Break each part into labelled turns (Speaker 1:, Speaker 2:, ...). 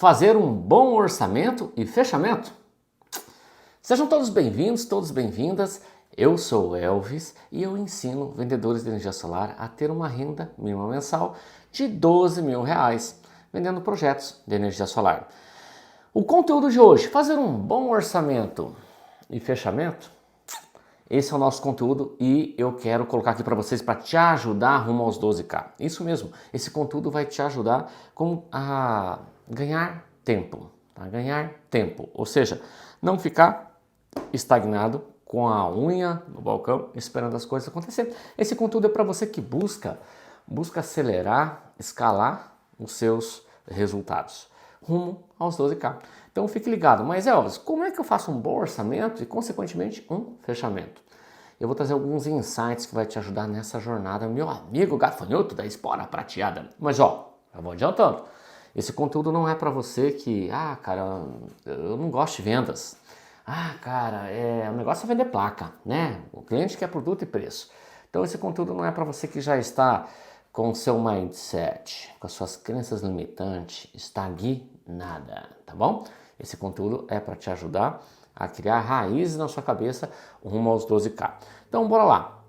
Speaker 1: fazer um bom orçamento e fechamento? Sejam todos bem-vindos, todas bem-vindas. Eu sou o Elvis e eu ensino vendedores de energia solar a ter uma renda mínima mensal de R$ 12.000 vendendo projetos de energia solar. O conteúdo de hoje, fazer um bom orçamento e fechamento, esse é o nosso conteúdo e eu quero colocar aqui para vocês para te ajudar rumo aos 12K. Isso mesmo, esse conteúdo vai te ajudar a ganhar tempo, tá? Ganhar tempo, ou seja, não ficar estagnado com a unha no balcão esperando as coisas acontecerem. Esse conteúdo é para você que busca acelerar, escalar os seus resultados rumo aos 12K. Então fique ligado, mas Elvis, como é que eu faço um bom orçamento e consequentemente um fechamento? Eu vou trazer alguns insights que vai te ajudar nessa jornada, meu amigo gafanhoto da espora prateada. Mas ó, eu vou adiantando, esse conteúdo não é para você que, cara, eu não gosto de vendas. Cara, o negócio é vender placa, né? O cliente quer produto e preço. Então esse conteúdo não é para você que já está com o seu mindset, com as suas crenças limitantes, estagnada, tá bom? Esse conteúdo é para te ajudar a criar raízes na sua cabeça rumo aos 12K. Então bora lá.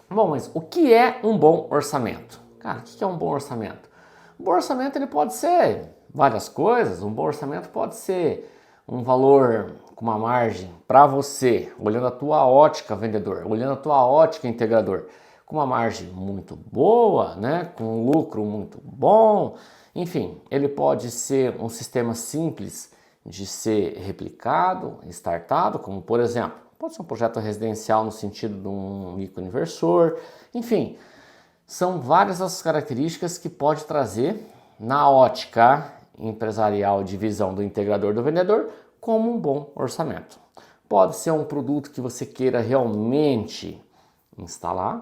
Speaker 1: Bom, mas o que é um bom orçamento? Cara, o que é um bom orçamento? Um bom orçamento ele pode ser várias coisas. Um bom orçamento pode ser um valor com uma margem para você, olhando a tua ótica vendedor, olhando a tua ótica integrador, com uma margem muito boa, né? Com um lucro muito bom. Enfim, ele pode ser um sistema simples de ser replicado, startado, como por exemplo, pode ser um projeto residencial no sentido de um microinversor. Enfim, são várias as características que pode trazer na ótica empresarial de visão do integrador do vendedor como um bom orçamento. Pode ser um produto que você queira realmente instalar,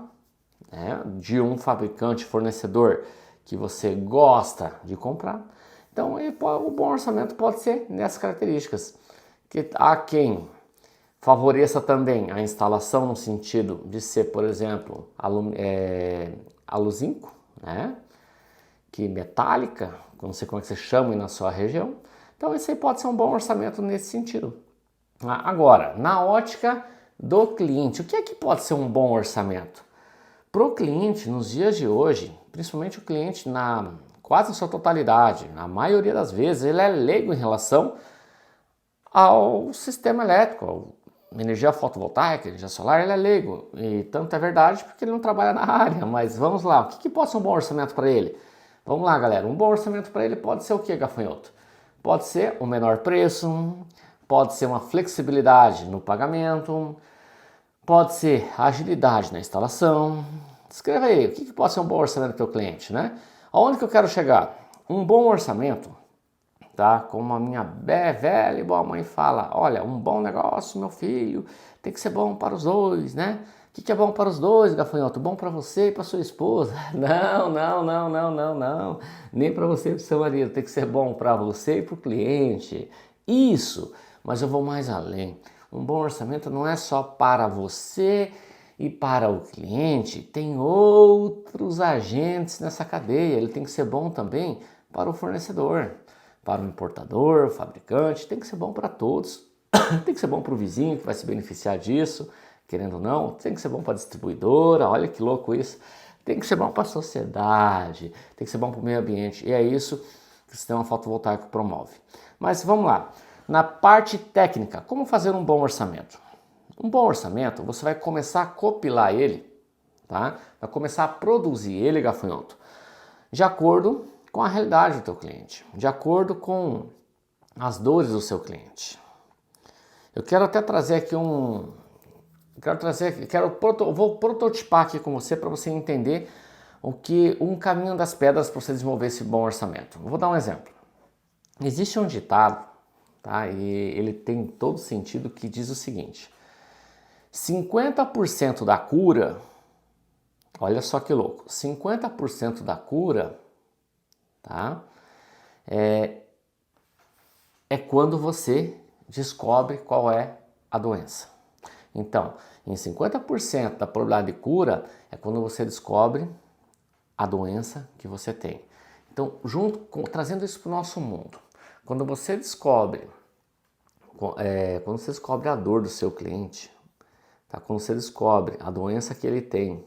Speaker 1: né, de um fabricante, fornecedor que você gosta de comprar. Então, o bom orçamento pode ser nessas características. Que há quem favoreça também a instalação no sentido de ser, por exemplo, aluzinco, né? Que metálica, não sei como é que você chama aí na sua região. Então, esse aí pode ser um bom orçamento nesse sentido. Agora, na ótica do cliente, o que é que pode ser um bom orçamento? Para o cliente, nos dias de hoje, principalmente o cliente quase na sua totalidade, na maioria das vezes, ele é leigo em relação ao sistema elétrico, energia fotovoltaica, energia solar, ele é leigo. E tanto é verdade porque ele não trabalha na área, mas vamos lá, o que pode ser um bom orçamento para ele? Vamos lá, galera, um bom orçamento para ele pode ser o que, gafanhoto? Pode ser um menor preço, pode ser uma flexibilidade no pagamento, pode ser agilidade na instalação. Escreva aí, o que pode ser um bom orçamento para o teu cliente, né? Aonde que eu quero chegar? Um bom orçamento, tá? Como a minha velha e boa mãe fala, olha, um bom negócio, meu filho, tem que ser bom para os dois, né? O que é bom para os dois, gafanhoto? Bom para você e para sua esposa? Não. Nem para você e para o seu marido. Tem que ser bom para você e para o cliente. Isso, mas eu vou mais além. Um bom orçamento não é só para você e para o cliente. Tem outros agentes nessa cadeia. Ele tem que ser bom também para o fornecedor, para o importador, o fabricante. Tem que ser bom para todos. Tem que ser bom para o vizinho que vai se beneficiar disso. Querendo ou não, tem que ser bom para a distribuidora, olha que louco isso. Tem que ser bom para a sociedade, tem que ser bom para o meio ambiente. E é isso que o sistema fotovoltaico promove. Mas vamos lá, na parte técnica, como fazer um bom orçamento? Um bom orçamento, você vai começar a compilar ele, tá? Vai começar a produzir ele, gafanhoto, de acordo com a realidade do teu cliente, de acordo com as dores do seu cliente. Eu quero até trazer aqui vou prototipar aqui com você para você entender um caminho das pedras para você desenvolver esse bom orçamento. Vou dar um exemplo. Existe um ditado, tá? E ele tem todo sentido, que diz o seguinte: 50% da cura, olha só que louco, 50% da cura, tá? É quando você descobre qual é a doença. Então, em 50% da probabilidade de cura é quando você descobre a doença que você tem. Então, trazendo isso para o nosso mundo, quando você descobre a dor do seu cliente, tá? Quando você descobre a doença que ele tem,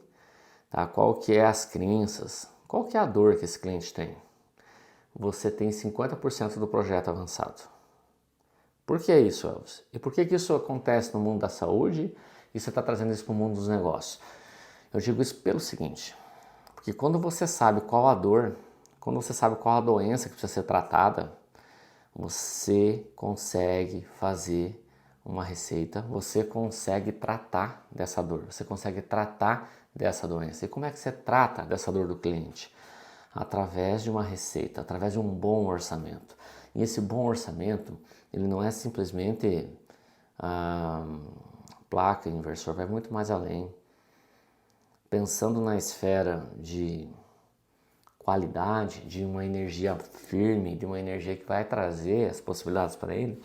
Speaker 1: tá? Qual que é as crenças, qual que é a dor que esse cliente tem, você tem 50% do projeto avançado. Por que isso, Elvis? E por que isso acontece no mundo da saúde e você está trazendo isso para o mundo dos negócios? Eu digo isso pelo seguinte, porque quando você sabe qual a dor, quando você sabe qual a doença que precisa ser tratada, você consegue fazer uma receita, você consegue tratar dessa dor, você consegue tratar dessa doença. E como é que você trata dessa dor do cliente? Através de uma receita, através de um bom orçamento. E esse bom orçamento, ele não é simplesmente placa, inversor, vai muito mais além. Pensando na esfera de qualidade, de uma energia firme, de uma energia que vai trazer as possibilidades para ele,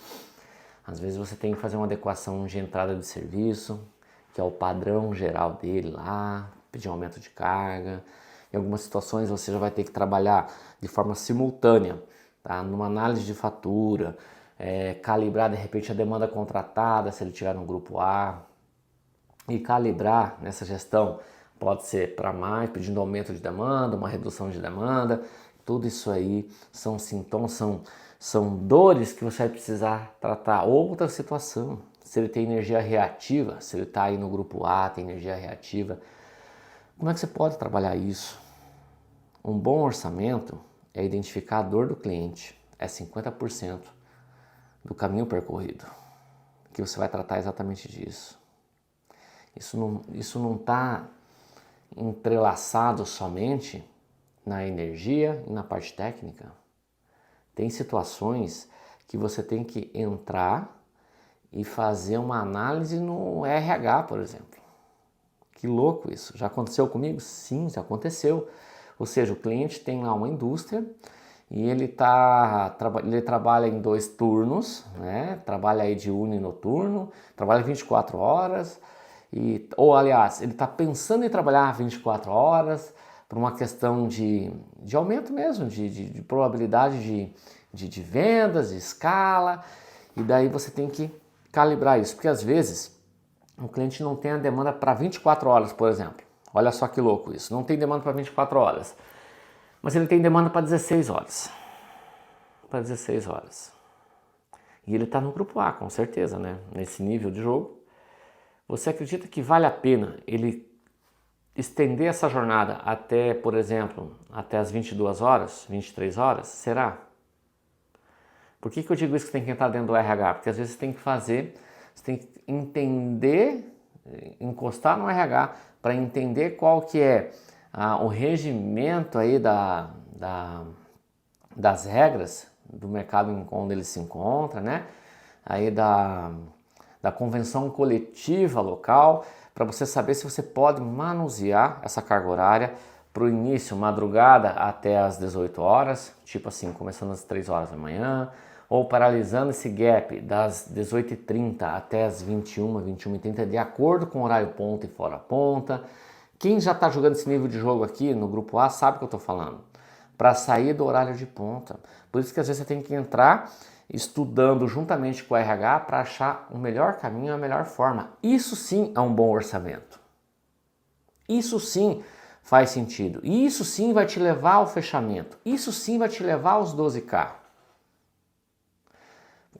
Speaker 1: às vezes você tem que fazer uma adequação de entrada de serviço, que é o padrão geral dele lá, pedir um aumento de carga. Em algumas situações você já vai ter que trabalhar de forma simultânea, tá? Numa análise de fatura, calibrar de repente a demanda contratada, se ele estiver no grupo A, e calibrar nessa gestão pode ser para mais, pedindo aumento de demanda, uma redução de demanda. Tudo isso aí são sintomas, são dores que você vai precisar tratar. Outra situação, se ele tem energia reativa, se ele está aí no grupo A, tem energia reativa, como é que você pode trabalhar isso? Um bom orçamento é identificar a dor do cliente, é 50% do caminho percorrido, que você vai tratar exatamente disso. Isso não está entrelaçado somente na energia e na parte técnica. Tem situações que você tem que entrar e fazer uma análise no RH, por exemplo. Que louco isso! Já aconteceu comigo? Sim, já aconteceu. Ou seja, o cliente tem lá uma indústria e ele trabalha em 2 turnos, né? Trabalha aí diurno e noturno, trabalha 24 horas, ou aliás, ele está pensando em trabalhar 24 horas por uma questão de aumento mesmo, de probabilidade de vendas, de escala, e daí você tem que calibrar isso, porque às vezes o cliente não tem a demanda para 24 horas, por exemplo. Olha só que louco isso, não tem demanda para 24 horas, mas ele tem demanda para 16 horas. Para 16 horas. E ele está no grupo A, com certeza, né? Nesse nível de jogo. Você acredita que vale a pena ele estender essa jornada até, por exemplo, até as 22 horas, 23 horas? Será? Por que eu digo isso que tem que entrar dentro do RH? Porque às vezes você tem que entender, encostar no RH para entender qual que é o regimento aí das regras do mercado em onde ele se encontra, né? Aí da convenção coletiva local, para você saber se você pode manusear essa carga horária para o início, madrugada até as 18 horas, tipo assim, começando às 3 horas da manhã, ou paralisando esse gap das 18h30 até as 21h30, de acordo com o horário ponta e fora ponta. Quem já está jogando esse nível de jogo aqui no grupo A sabe o que eu estou falando. Para sair do horário de ponta. Por isso que às vezes você tem que entrar estudando juntamente com o RH para achar o melhor caminho, a melhor forma. Isso sim é um bom orçamento. Isso sim faz sentido. E isso sim vai te levar ao fechamento. Isso sim vai te levar aos 12K.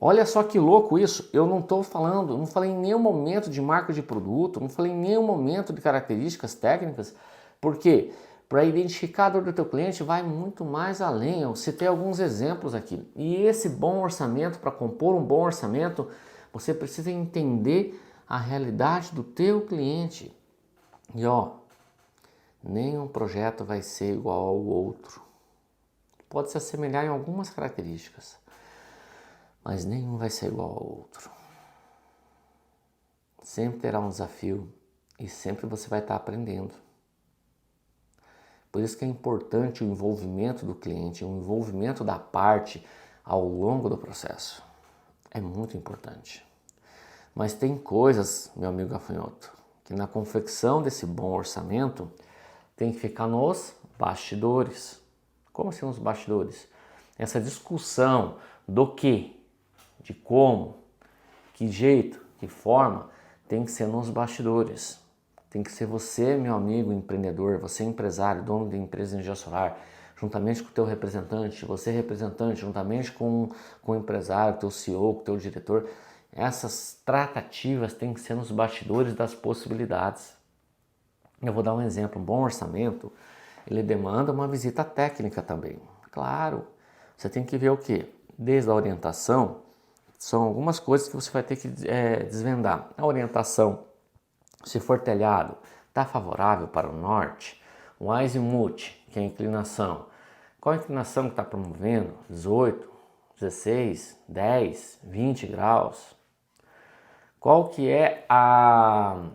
Speaker 1: Olha só que louco isso. Eu não estou falando, não falei em nenhum momento de marca de produto, não falei em nenhum momento de características técnicas, porque para identificar a dor do teu cliente vai muito mais além. Eu citei alguns exemplos aqui. E esse bom orçamento, para compor um bom orçamento, você precisa entender a realidade do teu cliente. E nenhum projeto vai ser igual ao outro. Pode se assemelhar em algumas características, mas nenhum vai ser igual ao outro. Sempre terá um desafio e sempre você vai estar aprendendo. Por isso que é importante o envolvimento do cliente, o envolvimento da parte ao longo do processo. É muito importante. Mas tem coisas, meu amigo gafanhoto, que na confecção desse bom orçamento tem que ficar nos bastidores. Como assim nos bastidores? Essa discussão do que, de como, que jeito, que forma, tem que ser nos bastidores. Tem que ser você, meu amigo empreendedor, você empresário, dono de empresa de energia solar, juntamente com o teu representante, você representante, juntamente com o empresário, teu CEO, com o teu diretor. Essas tratativas têm que ser nos bastidores das possibilidades. Eu vou dar um exemplo, um bom orçamento, ele demanda uma visita técnica também. Claro, você tem que ver o quê? Desde a orientação, são algumas coisas que você vai ter que desvendar. A orientação, se for telhado, está favorável para o norte. O azimuth, que é a inclinação. Qual a inclinação que está promovendo? 18, 16, 10, 20 graus. Qual que é a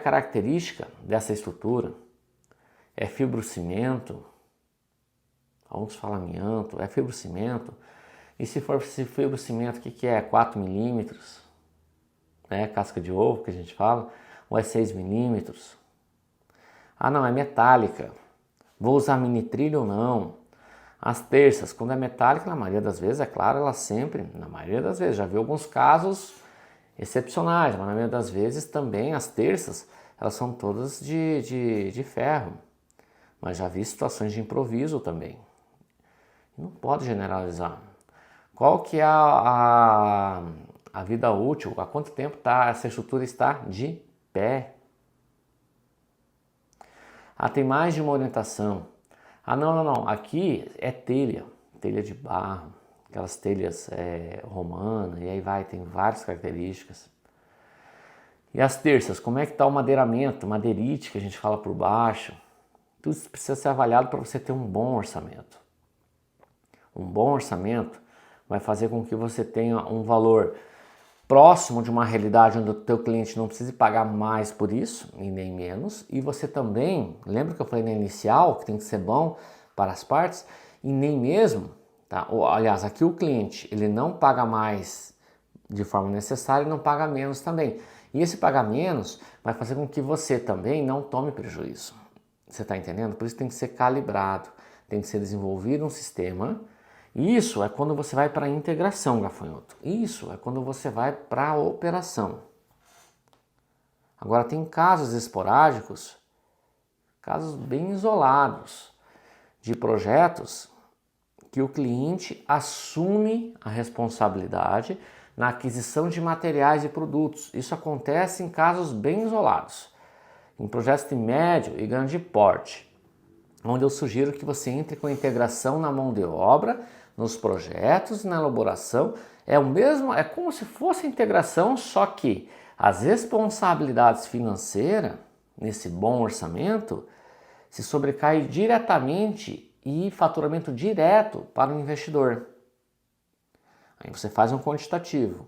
Speaker 1: característica dessa estrutura? É fibrocimento? Alguns falam amianto. É fibrocimento? E se for fibrocimento, o que é? 4 milímetros? Casca de ovo que a gente fala? Ou é 6 milímetros? Ah, não, é metálica. Vou usar mini trilho ou não? As terças, quando é metálica, na maioria das vezes, é claro, ela sempre, na maioria das vezes, já vi alguns casos excepcionais, mas na maioria das vezes também as terças, elas são todas de ferro. Mas já vi situações de improviso também. Não pode generalizar. Qual que é a vida útil? Há quanto tempo essa estrutura está de pé? Ah, tem mais de uma orientação. Ah, não. Aqui é telha de barro, aquelas telhas romanas, e aí tem várias características. E as terças, como é que está o madeiramento, madeirite que a gente fala por baixo? Tudo isso precisa ser avaliado para você ter um bom orçamento. Um bom orçamento vai fazer com que você tenha um valor próximo de uma realidade onde o teu cliente não precise pagar mais por isso, e nem menos, e você também, lembra que eu falei na inicial, que tem que ser bom para as partes, e nem mesmo, tá? Aliás, aqui o cliente, ele não paga mais de forma necessária e não paga menos também. E esse pagar menos vai fazer com que você também não tome prejuízo. Você está entendendo? Por isso tem que ser calibrado, tem que ser desenvolvido um sistema. Isso é quando você vai para a integração, gafanhoto. Isso é quando você vai para a operação. Agora tem casos esporádicos, casos bem isolados, de projetos que o cliente assume a responsabilidade na aquisição de materiais e produtos. Isso acontece em casos bem isolados, em projetos de médio e grande porte, onde eu sugiro que você entre com a integração na mão de obra, nos projetos e na elaboração. É como se fosse a integração, só que as responsabilidades financeiras, nesse bom orçamento, se sobrecai diretamente e faturamento direto para o investidor. Aí você faz um quantitativo.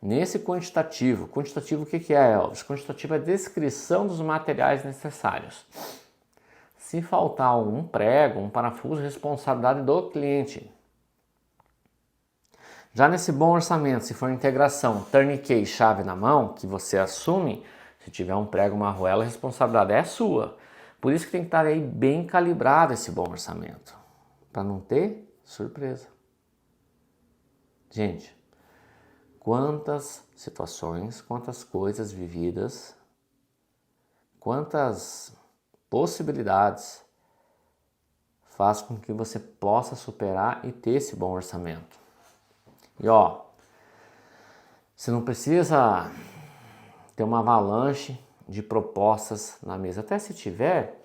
Speaker 1: Nesse quantitativo o que é, Elvis? Quantitativo é a descrição dos materiais necessários. Se faltar um prego, um parafuso, responsabilidade do cliente. Já nesse bom orçamento, se for integração, tourniquet, chave na mão, que você assume, se tiver um prego, uma arruela, a responsabilidade é sua. Por isso que tem que estar aí bem calibrado esse bom orçamento, para não ter surpresa. Gente, quantas situações, quantas coisas vividas, quantas possibilidades faz com que você possa superar e ter esse bom orçamento. E você não precisa ter uma avalanche de propostas na mesa. Até se tiver,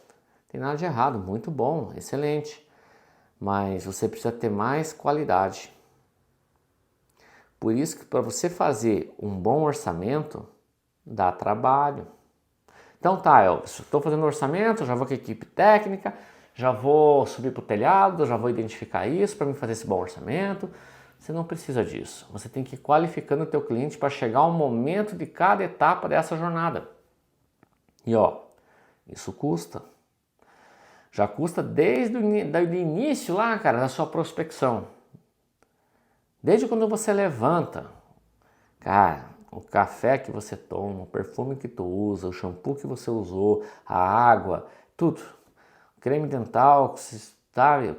Speaker 1: tem nada de errado, muito bom, excelente. Mas você precisa ter mais qualidade. Por isso que para você fazer um bom orçamento, dá trabalho. Então tá, Elvis, estou fazendo orçamento, já vou com a equipe técnica, já vou subir para o telhado, já vou identificar isso para mim fazer esse bom orçamento. Você não precisa disso. Você tem que ir qualificando o teu cliente para chegar ao momento de cada etapa dessa jornada. E isso custa. Já custa desde o início lá, cara, da sua prospecção. Desde quando você levanta, cara, o café que você toma, o perfume que tu usa, o shampoo que você usou, a água, tudo. Creme dental,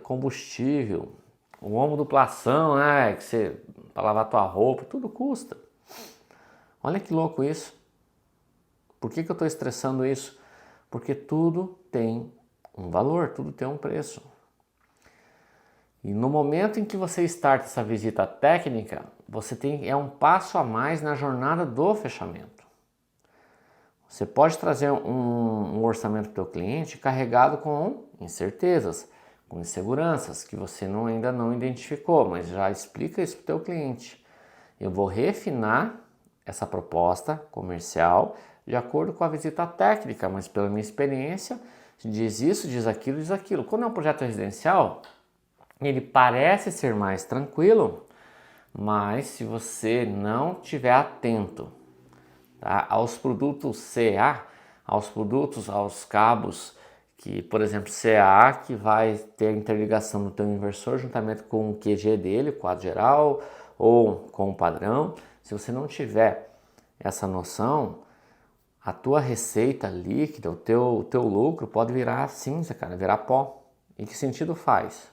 Speaker 1: combustível, o homoduplação, né, que você para lavar tua roupa, tudo custa. Olha que louco isso. Por que eu estou estressando isso? Porque tudo tem um valor, tudo tem um preço. E no momento em que você starta essa visita técnica, você é um passo a mais na jornada do fechamento. Você pode trazer um orçamento para o teu cliente carregado com incertezas, com inseguranças que você ainda não identificou, mas já explica isso para o teu cliente. Eu vou refinar essa proposta comercial de acordo com a visita técnica, mas pela minha experiência, diz isso, diz aquilo, diz aquilo. Quando é um projeto residencial, ele parece ser mais tranquilo, mas se você não estiver atento, tá, aos produtos CA, aos cabos, que, por exemplo, CA, que vai ter a interligação do teu inversor juntamente com o QG dele, quadro geral, ou com o padrão. Se você não tiver essa noção, a tua receita líquida, o teu lucro pode virar cinza, cara, virar pó. E que sentido faz?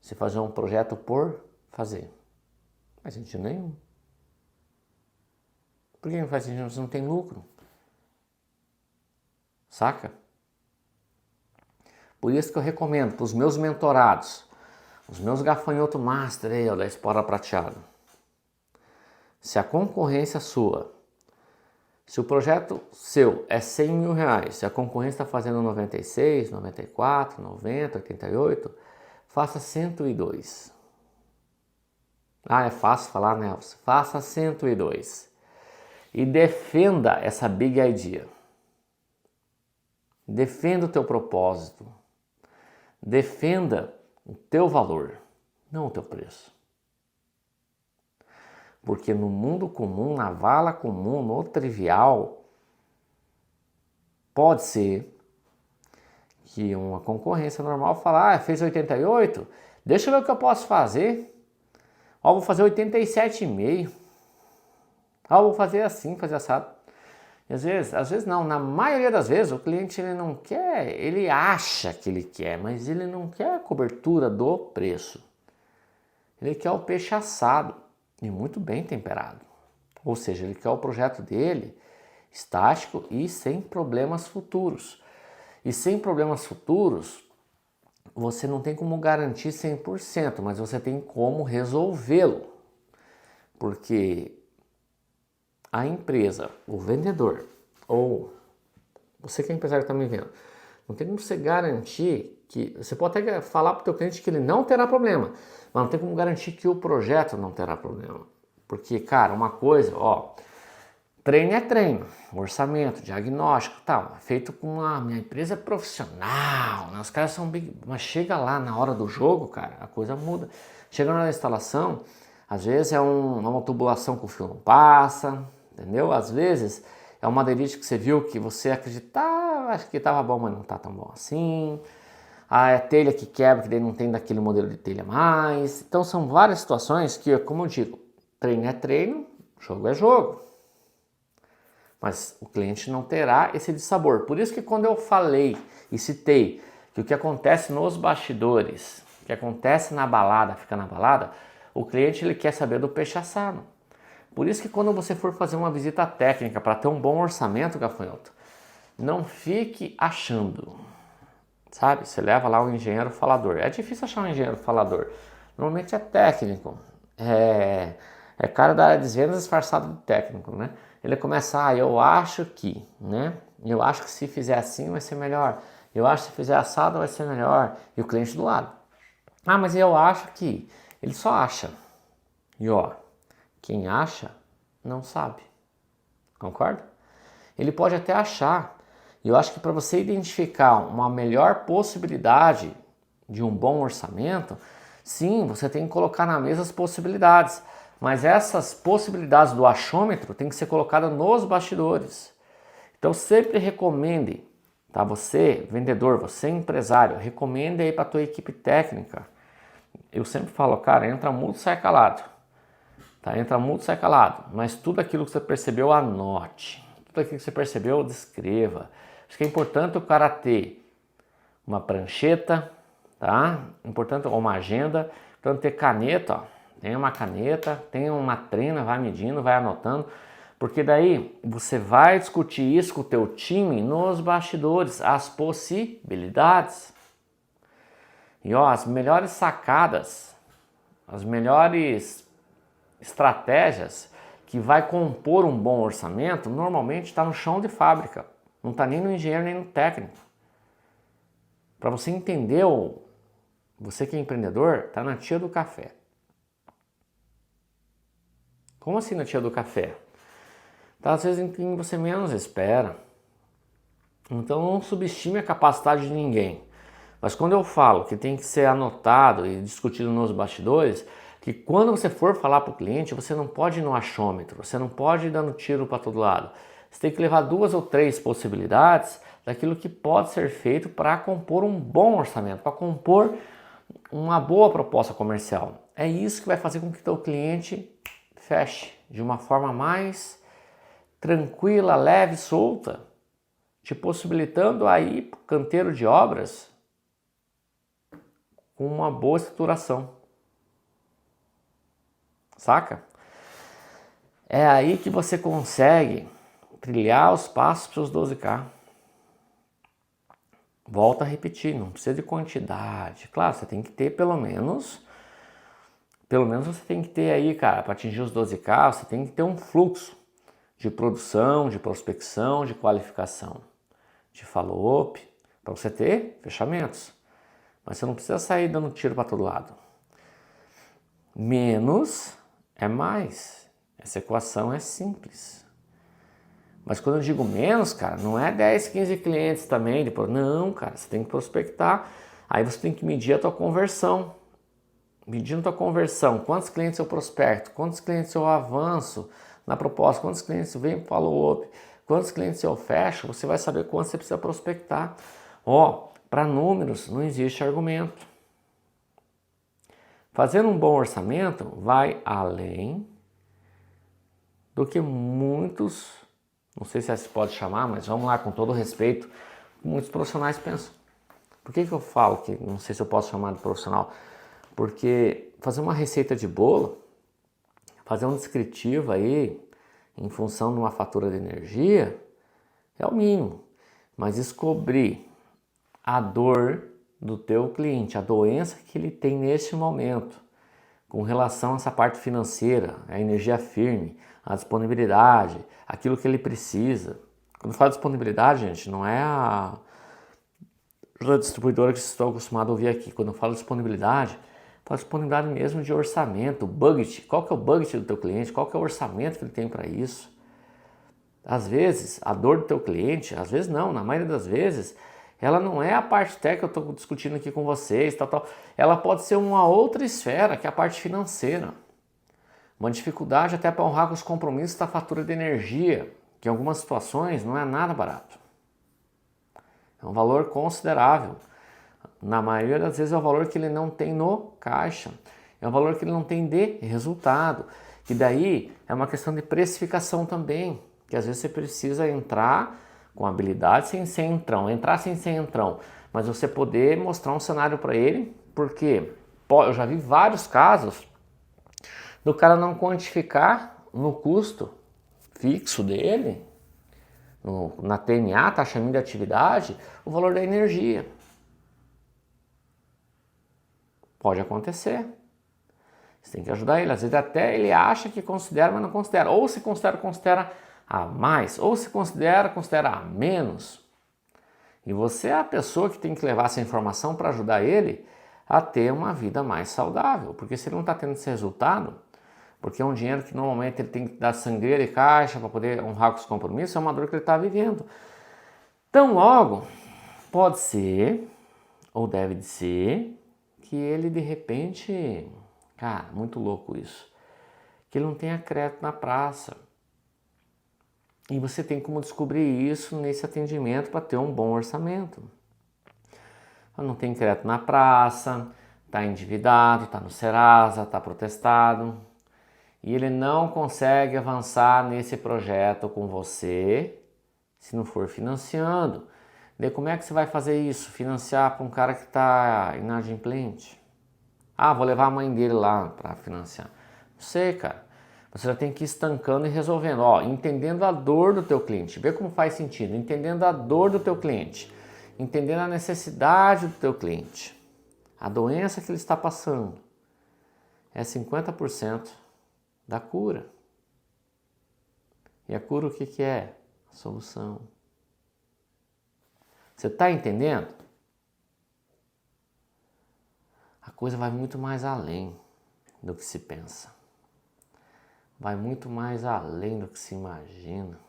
Speaker 1: Você fazer um projeto por fazer? Não faz sentido nenhum. Por que não faz sentido? Você não tem lucro. Saca? Por isso que eu recomendo para os meus mentorados, os meus gafanhoto master aí, ó, da espora prateada. Se a concorrência sua, se o projeto seu é 100 mil reais, se a concorrência está fazendo 96, 94, 90, 88, faça 102. Ah, é fácil falar, Nelson. Faça 102. E defenda essa big idea. Defenda o teu propósito. Defenda o teu valor, não o teu preço. Porque no mundo comum, na vala comum, no trivial, pode ser que uma concorrência normal fala, fez 88, deixa eu ver o que eu posso fazer. Ó, vou fazer 87,5. Ó, vou fazer assim, fazer assado. E às vezes não, na maioria das vezes o cliente ele não quer, ele acha que ele quer, mas ele não quer a cobertura do preço. Ele quer o peixe assado e muito bem temperado. Ou seja, ele quer o projeto dele estático e sem problemas futuros. E sem problemas futuros, você não tem como garantir 100%, mas você tem como resolvê-lo. Porque a empresa, o vendedor, ou você que é empresário que está me vendo, não tem como você garantir que... Você pode até falar para o teu cliente que ele não terá problema, mas não tem como garantir que o projeto não terá problema. Porque, cara, uma coisa, ó, treino é treino, orçamento, diagnóstico e tal, feito com a minha empresa profissional, né? Os caras são big, mas chega lá na hora do jogo, cara, a coisa muda. Chega na hora da instalação, às vezes é uma tubulação que o fio não passa, entendeu? Às vezes é uma aderite que você viu que você acreditava, acho que estava bom, mas não está tão bom assim. A telha que quebra, que daí não tem daquele modelo de telha mais. Então são várias situações que, como eu digo, treino é treino, jogo é jogo. Mas o cliente não terá esse dissabor. Por isso que quando eu falei e citei que o que acontece nos bastidores, o que acontece na balada, fica na balada, o cliente ele quer saber do peixe assado. Por isso que quando você for fazer uma visita técnica para ter um bom orçamento, gafanhoto, não fique achando, sabe? Você leva lá um engenheiro falador. É difícil achar um engenheiro falador. Normalmente é técnico. É cara da área de vendas disfarçado de técnico, né? Ele começa, eu acho que, né? Eu acho que se fizer assim vai ser melhor. Eu acho que se fizer assado vai ser melhor. E o cliente do lado. Mas eu acho que... Ele só acha. E ó, quem acha não sabe. Concorda? Ele pode até achar. E eu acho que para você identificar uma melhor possibilidade de um bom orçamento, sim, você tem que colocar na mesa as possibilidades. Mas essas possibilidades do achômetro tem que ser colocada nos bastidores. Então sempre recomende, tá? Você, vendedor, você empresário, recomende aí para a tua equipe técnica. Eu sempre falo, cara, entra mudo, sai calado. Tá? Entra mudo, sai calado. Mas tudo aquilo que você percebeu, anote. Tudo aquilo que você percebeu, descreva. Acho que é importante o cara ter uma prancheta, tá? Importante uma agenda Então ter caneta, ó, tem uma caneta, tem uma trena, vai medindo, vai anotando, porque daí você vai discutir isso com o teu time nos bastidores, as possibilidades. E ó, as melhores sacadas, as melhores estratégias que vai compor um bom orçamento, normalmente está no chão de fábrica, não está nem no engenheiro nem no técnico. Para você entender, você que é empreendedor, está na tia do café. Como assim na tia do café? Tá, às vezes em quem você menos espera. Então não subestime a capacidade de ninguém. Mas quando eu falo que tem que ser anotado e discutido nos bastidores, que quando você for falar para o cliente, você não pode ir no achômetro, você não pode ir dando tiro para todo lado. Você tem que levar 2 ou 3 possibilidades daquilo que pode ser feito para compor um bom orçamento, para compor uma boa proposta comercial. É isso que vai fazer com que o teu cliente feche de uma forma mais tranquila, leve, solta, te possibilitando aí para o canteiro de obras com uma boa estruturação. Saca? É aí que você consegue trilhar os passos para os 12K. Volta a repetir, não precisa de quantidade. Claro, você tem que ter pelo menos você tem que ter aí, cara, para atingir os 12K, você tem que ter um fluxo de produção, de prospecção, de qualificação, de follow-up, para você ter fechamentos. Mas você não precisa sair dando tiro para todo lado. Menos é mais. Essa equação é simples. Mas quando eu digo menos, cara, não é 10, 15 clientes também. Depois, não, cara, você tem que prospectar. Aí você tem que medir a tua conversão. Medindo a tua conversão, quantos clientes eu prospecto, quantos clientes eu avanço na proposta, quantos clientes vem para o follow-up, quantos clientes eu fecho, você vai saber quanto você precisa prospectar. Ó, para números não existe argumento. Fazendo um bom orçamento vai além do que muitos, não sei se assim pode chamar, mas vamos lá, com todo respeito, muitos profissionais pensam. Por que eu falo que não sei se eu posso chamar de profissional? Porque fazer uma receita de bolo, fazer um descritivo aí, em função de uma fatura de energia, é o mínimo. Mas descobrir a dor do teu cliente, a doença que ele tem neste momento, com relação a essa parte financeira, a energia firme, a disponibilidade, aquilo que ele precisa. Quando eu falo disponibilidade, gente, não é a distribuidora que vocês estão acostumados a ouvir aqui. Quando eu falo disponibilidade, falo disponibilidade mesmo de orçamento, budget. Qual que é o budget do teu cliente? Qual que é o orçamento que ele tem para isso? Às vezes, a dor do teu cliente, às vezes não, na maioria das vezes, ela não é a parte técnica que eu estou discutindo aqui com vocês, tal. Ela pode ser uma outra esfera, que é a parte financeira. Uma dificuldade até para honrar com os compromissos da fatura de energia, que em algumas situações não é nada barato. É um valor considerável. Na maioria das vezes é o valor que ele não tem no caixa. É um valor que ele não tem de resultado. Que daí é uma questão de precificação também. Que às vezes você precisa entrar com habilidade sem ser entrão. Entrar sem ser entrão. Mas você poder mostrar um cenário para ele. Porque eu já vi vários casos do cara não quantificar no custo fixo dele, na TMA, taxa mínima de atividade, o valor da energia. Pode acontecer. Você tem que ajudar ele. Às vezes até ele acha que considera, mas não considera. Ou se considera, considera a mais. Ou se considera, considera a menos. E você é a pessoa que tem que levar essa informação para ajudar ele a ter uma vida mais saudável. Porque se ele não está tendo esse resultado, porque é um dinheiro que normalmente ele tem que dar sangria de caixa para poder honrar com os compromissos, é uma dor que ele está vivendo. Então logo, pode ser, ou deve de ser, que ele de repente, cara, muito louco isso, que ele não tenha crédito na praça. E você tem como descobrir isso nesse atendimento para ter um bom orçamento. Não tem crédito na praça, está endividado, está no Serasa, está protestado, e ele não consegue avançar nesse projeto com você se não for financiando. Daí como é que você vai fazer isso? Financiar para um cara que está inadimplente? Ah, vou levar a mãe dele lá para financiar. Não sei, cara. Você já tem que ir estancando e resolvendo. Ó, entendendo a dor do teu cliente. Vê como faz sentido. Entendendo a dor do teu cliente. Entendendo a necessidade do teu cliente. A doença que ele está passando. É 50% da cura. E a cura o que que é? A solução. Você está entendendo? A coisa vai muito mais além do que se pensa. Vai muito mais além do que se imagina.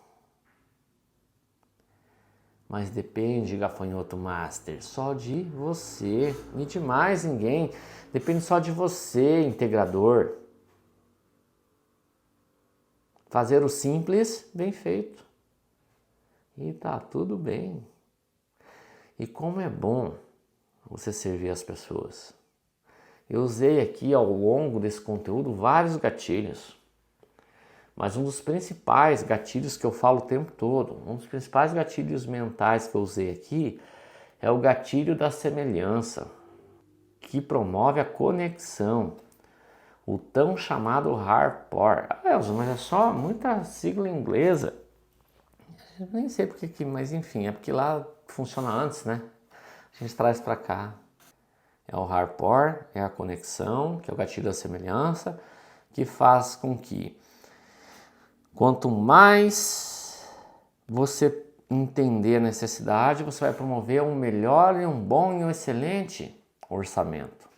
Speaker 1: Mas depende, gafanhoto master, só de você e de mais ninguém. Depende só de você, integrador. Fazer o simples bem feito. E tá tudo bem. E como é bom você servir as pessoas. Eu usei aqui ao longo desse conteúdo vários gatilhos. Mas um dos principais gatilhos que eu falo o tempo todo, um dos principais gatilhos mentais que eu usei aqui é o gatilho da semelhança, que promove a conexão, o tão chamado rapport. Elza, mas é só muita sigla inglesa. Eu nem sei porque aqui, mas enfim, é porque lá funciona antes, né? A gente traz para cá. É o rapport, é a conexão, que é o gatilho da semelhança, que faz com que quanto mais você entender a necessidade, você vai promover um melhor e um bom e um excelente orçamento.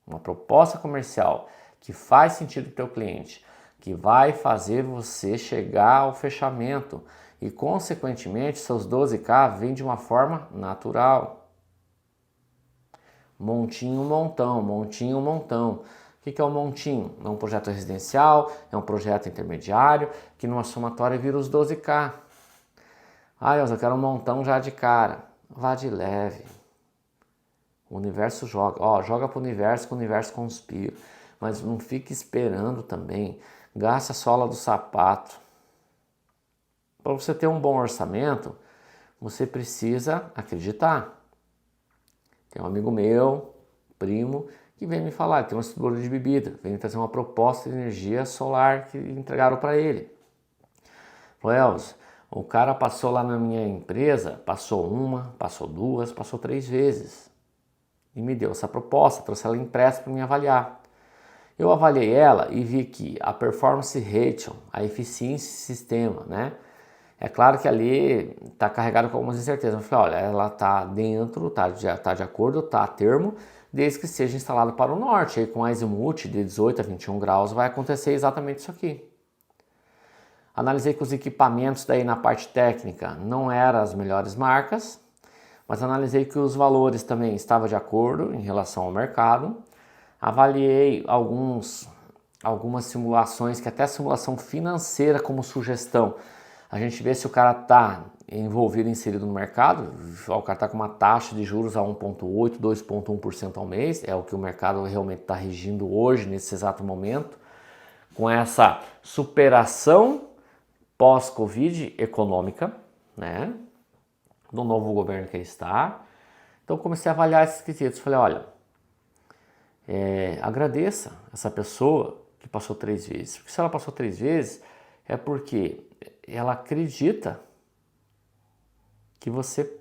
Speaker 1: Uma proposta comercial que faz sentido para o teu cliente, que vai fazer você chegar ao fechamento e, consequentemente, seus 12K vêm de uma forma natural. Montinho, montão, montinho, montão. O que é o montinho? É um projeto residencial, é um projeto intermediário, que numa somatória vira os 12K. Ah, eu quero um montão já de cara. Vá de leve. O universo joga. Ó, joga para o universo que o universo conspira. Mas não fique esperando também. Gasta a sola do sapato. Para você ter um bom orçamento, você precisa acreditar. Tem um amigo meu, primo, que vem me falar, tem uma distribuidora de bebida, vem me trazer uma proposta de energia solar que entregaram para ele. Falou, Elvis, o cara passou lá na minha empresa, passou uma, passou duas, passou 3 vezes. E me deu essa proposta, trouxe ela impressa para me avaliar. Eu avaliei ela e vi que a performance ratio, a eficiência do sistema, né? É claro que ali está carregado com algumas incertezas. Eu falei, olha, ela está dentro, está de acordo, está a termo, desde que seja instalado para o norte. Aí com azimuth de 18 a 21 graus vai acontecer exatamente isso aqui. Analisei que os equipamentos daí na parte técnica não eram as melhores marcas, mas analisei que os valores também estavam de acordo em relação ao mercado. Avaliei algumas simulações, que até simulação financeira como sugestão. A gente vê se o cara está envolvido, inserido no mercado, o cara está com uma taxa de juros a 1,8%, 2,1% ao mês, é o que o mercado realmente está regindo hoje, nesse exato momento, com essa superação pós-Covid econômica, né, do novo governo que está. Então comecei a avaliar esses quesitos, falei, olha, agradeça essa pessoa que passou 3 vezes, porque se ela passou 3 vezes, é porque ela acredita que você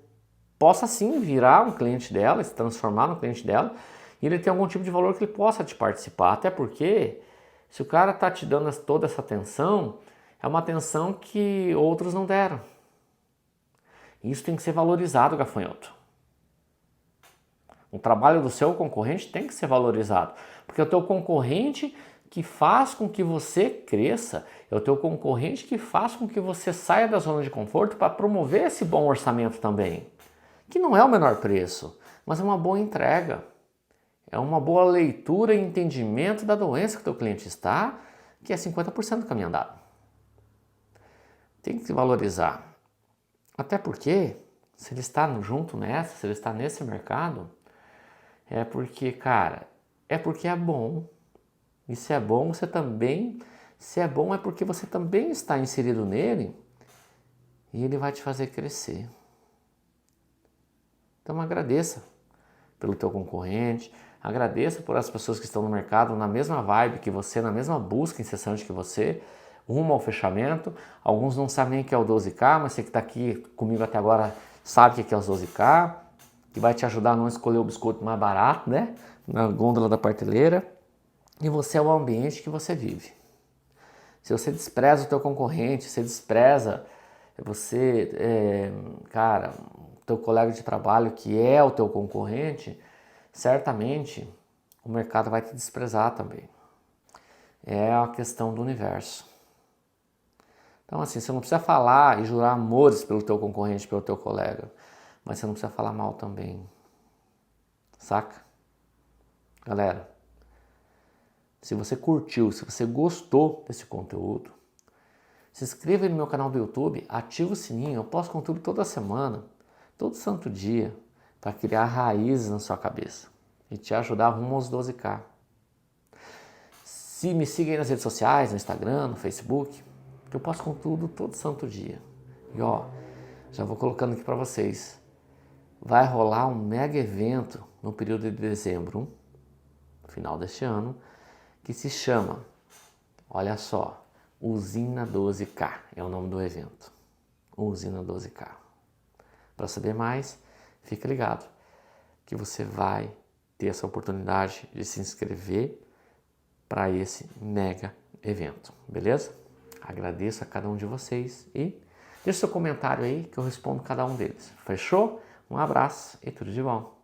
Speaker 1: possa sim virar um cliente dela, se transformar no cliente dela, e ele tem algum tipo de valor que ele possa te participar. Até porque, se o cara está te dando toda essa atenção, é uma atenção que outros não deram. Isso tem que ser valorizado, gafanhoto. O trabalho do seu concorrente tem que ser valorizado, porque é o teu concorrente que faz com que você cresça, é o teu concorrente que faz com que você saia da zona de conforto para promover esse bom orçamento também, que não é o menor preço, mas é uma boa entrega, é uma boa leitura e entendimento da doença que o teu cliente está, que é 50% do caminho andado. Tem que se valorizar, até porque se ele está junto nessa, se ele está nesse mercado, é porque, cara, é porque é bom. E se é bom, você também... Se é bom, é porque você também está inserido nele e ele vai te fazer crescer. Então agradeça pelo teu concorrente, Agradeça por as pessoas que estão no mercado na mesma vibe que você, na mesma busca incessante que você, rumo ao fechamento. Alguns não sabem o que é o 12K, mas você que está aqui comigo até agora sabe o que é os 12K, que vai te ajudar a não escolher o biscoito mais barato, né? Na gôndola da prateleira. E você é o ambiente que você vive. Se você despreza o teu concorrente, você despreza teu colega de trabalho que é o teu concorrente, certamente o mercado vai te desprezar também. É a questão do universo. Então assim, você não precisa falar e jurar amores pelo teu concorrente, pelo teu colega, mas você não precisa falar mal também. Saca? Galera, se você curtiu, se você gostou desse conteúdo, se inscreva aí no meu canal do YouTube, ativa o sininho, eu posto conteúdo toda semana, todo santo dia, para criar raízes na sua cabeça e te ajudar rumo aos 12K. Me siga aí nas redes sociais, no Instagram, no Facebook, que eu posto conteúdo todo santo dia. E ó, já vou colocando aqui para vocês, vai rolar um mega evento no período de dezembro, final deste ano, que se chama, olha só, Usina 12K, é o nome do evento. Usina 12K. Para saber mais, fica ligado que você vai ter essa oportunidade de se inscrever para esse mega evento, beleza? Agradeço a cada um de vocês e deixe seu comentário aí que eu respondo cada um deles. Fechou? Um abraço e tudo de bom.